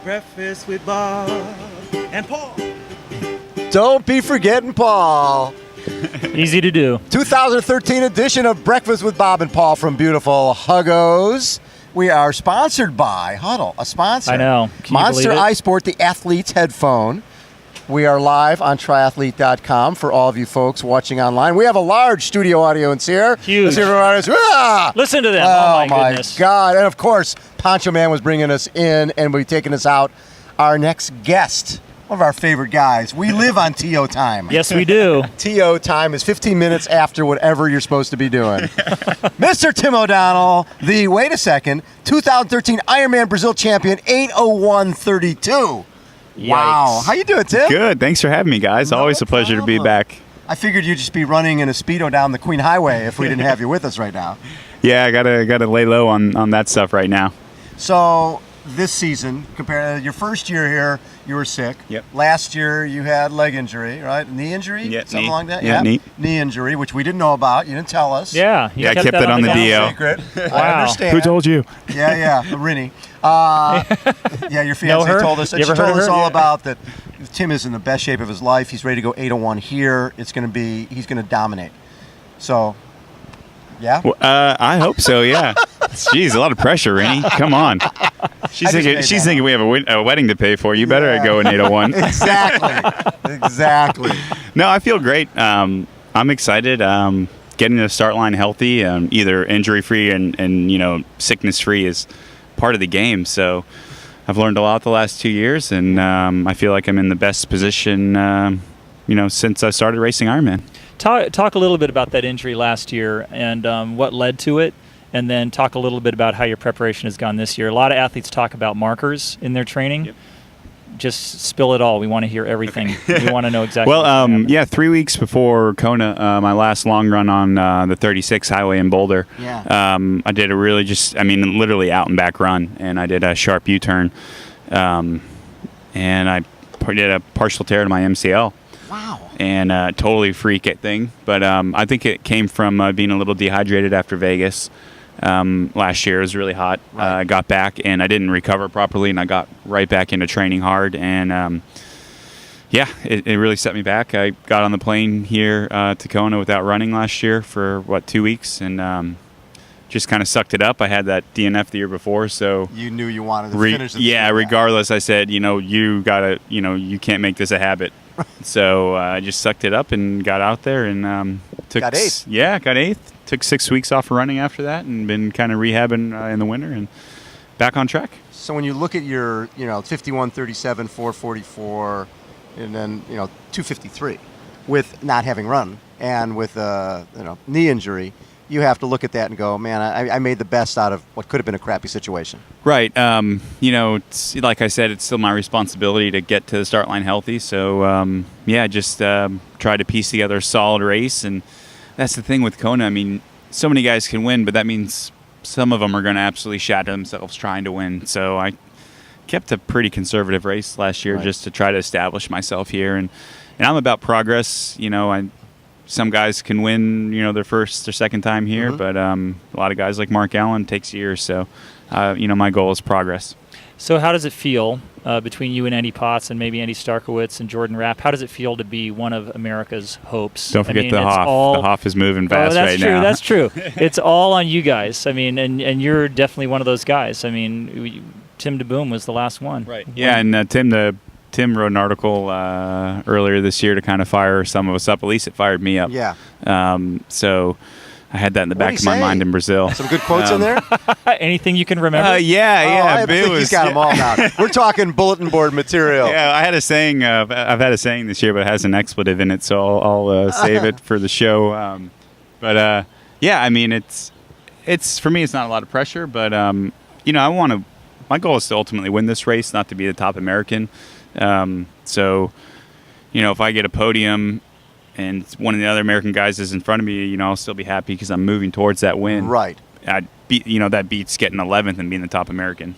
Breakfast with Bob and Paul. Don't be forgetting Paul. Easy to do. 2013 edition of Breakfast with Bob and Paul from beautiful Huggos. We are sponsored by Huddle, a sponsor. I know. Can Monster iSport, the athlete's headphone. We are live on triathlete.com for all of you folks watching online. We have a large studio audience here. Huge. Listen to them. Oh, my goodness. God. And, of course, Poncho Man was bringing us in and will be taking us out. Our next guest, one of our favorite guys. We live on TO time. Yes, we do. TO time is 15 minutes after whatever you're supposed to be doing. Mr. Tim O'Donnell, the, wait a second, 2013 Ironman Brazil champion, 8:01:32. Wow. How you doing, Tim? Good. Thanks for having me, guys. Always a pleasure to be back. I figured you'd just be running in a Speedo down the Queen Highway if we didn't have you with us right now. Yeah, I gotta lay low on that stuff right now. So this season, compared to your first year here, you were sick. Yep. Last year you had leg injury, right? Knee injury? Yeah, Something knee. like that? Yeah, knee injury, which we didn't know about. You didn't tell us. Yeah. Yeah, I kept it on the DL. Secret. Wow. I understand. Who told you? Yeah, Rini. Yeah, your fiance told us. You She ever told heard us her? all Yeah. about that. Tim is in the best shape of his life. He's ready to go 8:01 here. He's going to dominate. So, yeah. Well, I hope so. Yeah. Jeez, a lot of pressure, Rennie. Come on. She's thinking we have a wedding to pay for. You better go in 8:01. Exactly. No, I feel great. I'm excited. Getting to the start line healthy, either injury free and sickness free is part of the game. So I've learned a lot the last 2 years, and I feel like I'm in the best position, since I started racing Ironman. Talk a little bit about that injury last year and what led to it, and then talk a little bit about how your preparation has gone this year. A lot of athletes talk about markers in their training. Yep. Just spill it all. We want to hear everything. We want to know exactly. Well, 3 weeks before Kona, my last long run on the 36 highway in Boulder, I did a really literally out and back run, and I did a sharp U-turn, and I did a partial tear to my MCL. Wow. And totally freak it thing, but I think it came from being a little dehydrated after Vegas. Last year it was really hot. Right. I got back and I didn't recover properly, and I got right back into training hard, and it really set me back. I got on the plane here to Kona without running last year for 2 weeks, and just kind of sucked it up. I had that DNF the year before, so you knew you wanted to finish the regardless, I said, you gotta, you can't make this a habit. So I just sucked it up and got out there and got eighth. Yeah, got eighth. Took 6 weeks off of running after that, and been kind of rehabbing in the winter and back on track. So when you look at your, 51:37, 4:44, and then 2:53, with not having run and with knee injury, you have to look at that and go, man, I made the best out of what could have been a crappy situation. Right. It's, like I said, it's still my responsibility to get to the start line healthy. So, just try to piece together a solid race. And that's the thing with Kona. I mean, so many guys can win, but that means some of them are going to absolutely shatter themselves trying to win. So I kept a pretty conservative race last year just to try to establish myself here. And I'm about progress. Some guys can win, their first or second time here, but a lot of guys like Mark Allen takes years. So, my goal is progress. So how does it feel between you and Andy Potts and maybe Andy Starkowitz and Jordan Rapp? How does it feel to be one of America's hopes? Don't forget the Hoff. The Hoff is moving fast right now. That's true. It's all on you guys. I mean, and you're definitely one of those guys. I mean, Tim DeBoom was the last one. Right. Yeah, and Tim wrote an article earlier this year to kind of fire some of us up. At least it fired me up. Yeah. So I had that in the back of my mind in Brazil. Some good quotes in there? Anything you can remember? I think he's got them all now. We're talking bulletin board material. Yeah, I had a saying. I've had a saying this year, but it has an expletive in it, so I'll save it for the show. It's for me. It's not a lot of pressure, but I want to. My goal is to ultimately win this race, not to be the top American. So, if I get a podium and one of the other American guys is in front of me, I'll still be happy because I'm moving towards that win. Right. That beats getting 11th and being the top American.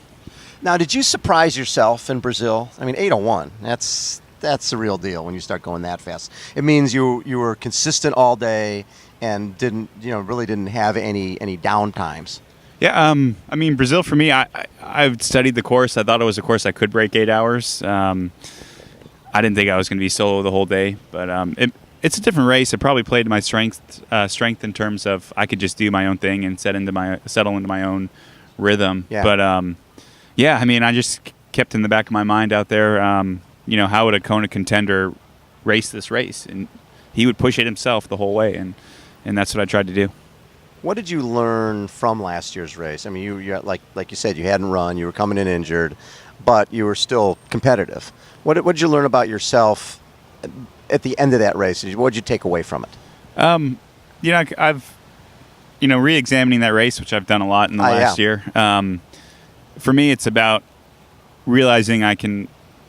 Now, did you surprise yourself in Brazil? I mean, 8:01. That's that's the real deal when you start going that fast. It means you were consistent all day and really didn't have any down times. Yeah, I mean, Brazil for me, I've studied the course. I thought it was a course I could break 8 hours. I didn't think I was going to be solo the whole day, but it's a different race. It probably played to my strength in terms of I could just do my own thing and settle into my own rhythm. Yeah. But I mean, I just kept in the back of my mind out there, how would a Kona contender race this race? And he would push it himself the whole way, and that's what I tried to do. What did you learn from last year's race? I mean, you like you said, you hadn't run, you were coming in injured, but you were still competitive. What did you learn about yourself at the end of that race? What did you take away from it? I've re-examining that race, which I've done a lot in the last year. For me, it's about realizing I can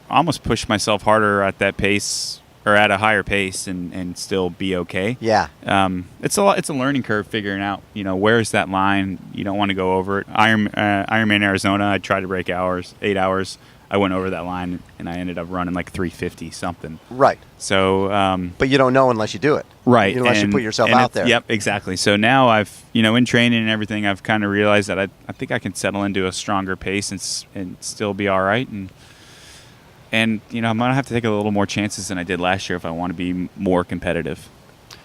almost push myself harder at that pace or at a higher pace and still be okay. Yeah. It's a learning curve figuring out, where's that line. You don't want to go over it. Ironman Arizona, I tried to break 8 hours. I went over that line and I ended up running like 350 something. Right. So, but you don't know unless you do it. Right. Unless you put yourself out there. Yep, exactly. So now I've, in training and everything, I've kind of realized that I think I can settle into a stronger pace and still be all right. And I'm going to have to take a little more chances than I did last year if I want to be more competitive.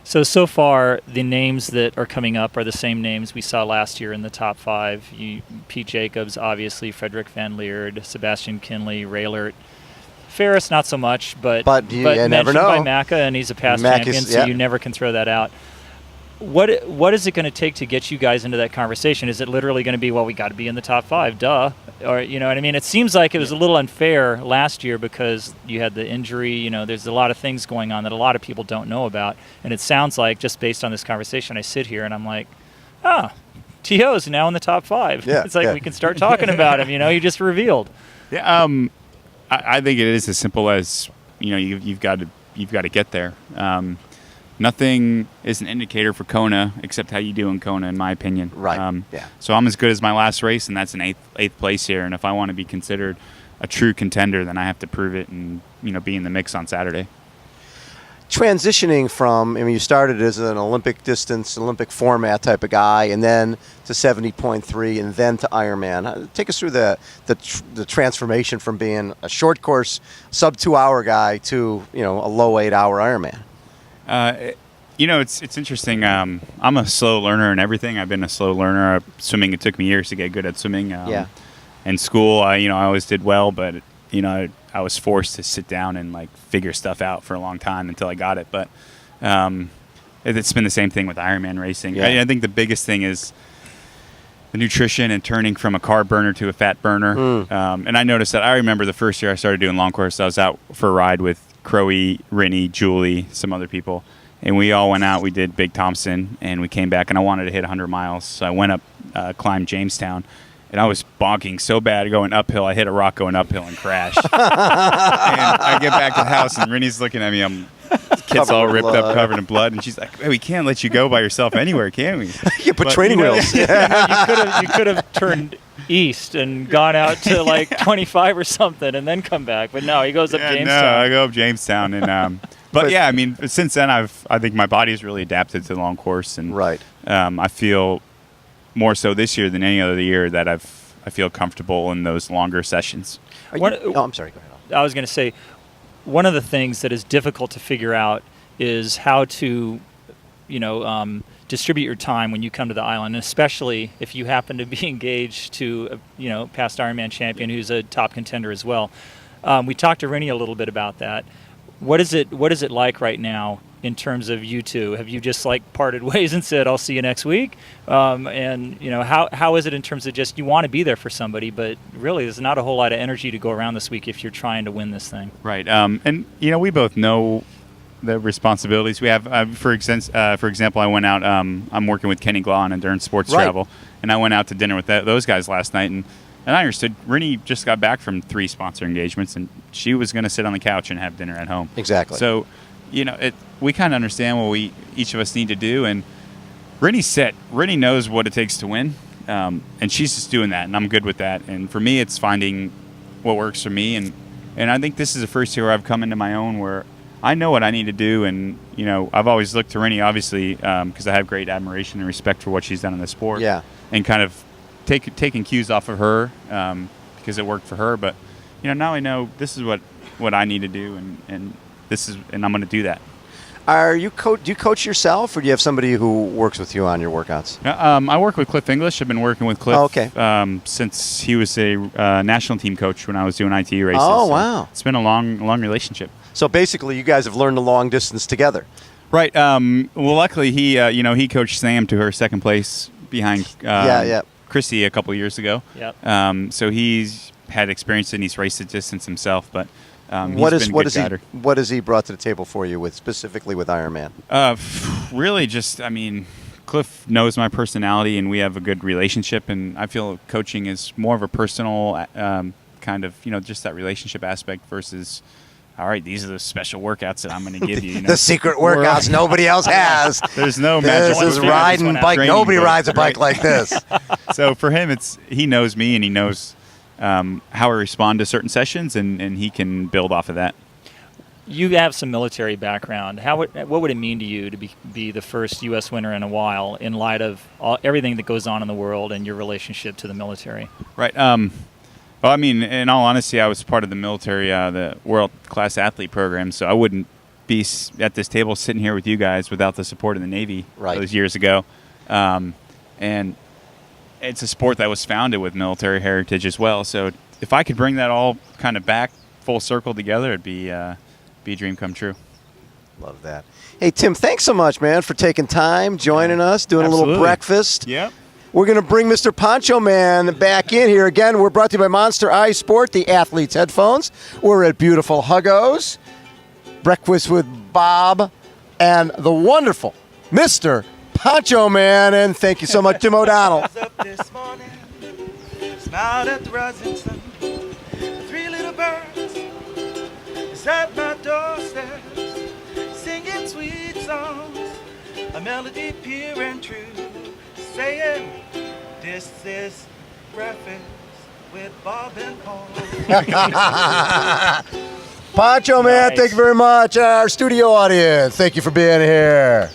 So far, the names that are coming up are the same names we saw last year in the top 5. Pete Jacobs, obviously, Frederick Van Leerd, Sebastian Kinley, Raylert. Ferris, not so much, but you mentioned never know. by Macca, and he's a past champion, so you never can throw that out. What is it going to take to get you guys into that conversation? Is it literally going to be, well, we got to be in the top 5, duh? Or, you know what I mean? It seems like it was a little unfair last year because you had the injury. There's a lot of things going on that a lot of people don't know about. And it sounds like, just based on this conversation, I sit here and I'm like, T.O.'s now in the top 5. Yeah, it's like we can start talking about him. You just revealed. Yeah, I think it is as simple as, you've got to get there. Nothing is an indicator for Kona except how you do in Kona, in my opinion. Right. Yeah. So I'm as good as my last race, and that's an eighth place here. And if I want to be considered a true contender, then I have to prove it and be in the mix on Saturday. Transitioning from, you started as an Olympic distance, Olympic format type of guy, and then to 70.3, and then to Ironman. Take us through the transformation from being a short course, sub 2 hour guy to a low 8 hour Ironman. It's interesting. I'm a slow learner in everything. I've been a slow learner. Swimming, it took me years to get good at swimming. In school, I always did well, but I was forced to sit down and figure stuff out for a long time until I got it. But it's been the same thing with Ironman racing. Yeah. I think the biggest thing is the nutrition and turning from a carb burner to a fat burner. And I noticed that. I remember the first year I started doing long course, I was out for a ride with Crowe, Rennie, Julie, some other people, and we all went out. We did Big Thompson, and we came back, and I wanted to hit 100 miles. So I went up, climbed Jamestown, and I was bonking so bad going uphill. I hit a rock going uphill and crashed. And I get back to the house, and Rennie's looking at me. Kid's all ripped up, covered in blood, and she's like, hey, we can't let you go by yourself anywhere, can we? You put training wheels. You could have turned east and gone out to 25 or something and then come back. But no, he goes up Jamestown. No, I go up Jamestown. And but yeah, since then I think my body's really adapted to the long course. And right. I feel more so this year than any other year that I feel comfortable in those longer sessions. I'm sorry. Go ahead. I was going to say, one of the things that is difficult to figure out is how to, distribute your time when you come to the island, especially if you happen to be engaged to a past Ironman champion who's a top contender as well. We talked to Rennie a little bit about that. What is it like right now in terms of you two? Have you just parted ways and said, I'll see you next week? And how is it in terms of just you want to be there for somebody, but really there's not a whole lot of energy to go around this week if you're trying to win this thing. Right. And we both know the responsibilities we have. For example, I went out. I'm working with Kenny Glaw on Endurance Sports Travel, and I went out to dinner with those guys last night, and I understood. Rennie just got back from 3 sponsor engagements, and she was going to sit on the couch and have dinner at home. Exactly. So, we kind of understand what each of us need to do, and Rennie's set. Rennie knows what it takes to win, and she's just doing that, and I'm good with that. And for me, it's finding what works for me, and And I think this is the first year where I've come into my own where I know what I need to do. And, you know, I've always looked to Rennie, obviously, because I have great admiration and respect for what she's done in the sport. Yeah. And kind of taking cues off of her because it worked for her. But, you know, now I know this is what I need to do, and I'm going to do that. Do you coach yourself, or do you have somebody who works with you on your workouts? I work with Cliff English. I've been working with Cliff since he was a national team coach when I was doing ITE races. Oh, So wow. it's been a long relationship. So basically, you guys have learned the long distance together. Right. Well, luckily, he coached Sam to her second place behind Christy a couple years ago. Yep. So he's had experience and he's raced the distance himself, but What has he brought to the table for you specifically with Ironman? Really just, I mean, Cliff knows my personality and we have a good relationship, and I feel coaching is more of a personal kind of, just that relationship aspect versus, all right, these are the special workouts that I'm going to give you. The secret workouts nobody else has. There's no magic. This is riding bike. Nobody rides a bike like this. So for him, he knows me and he knows how I respond to certain sessions, and he can build off of that. You have some military background. What would it mean to you to be the first U.S. winner in a while in light of everything that goes on in the world and your relationship to the military? Right. Well, I mean, in all honesty, I was part of the military, the world-class athlete program, so I wouldn't be at this table sitting here with you guys without the support of the Navy those years ago. And it's a sport that was founded with military heritage as well. So if I could bring that all kind of back full circle together, it'd be a dream come true. Love that. Hey, Tim, thanks so much, man, for taking time, joining us, doing a little breakfast. Yep. We're going to bring Mr. Poncho Man back in here again. We're brought to you by Monster Eye Sport, the athlete's headphones. We're at beautiful Huggos, Breakfast with Bob, and the wonderful Mr. Poncho Man. And thank you so much, Tim O'Donnell. Up this morning, smiled at the rising sun. The three little birds is at my doorstep, singing sweet songs, a melody pure and true, saying, "This is breakfast with Bob and Paul." Poncho Man, thank you very much. Our studio audience, thank you for being here.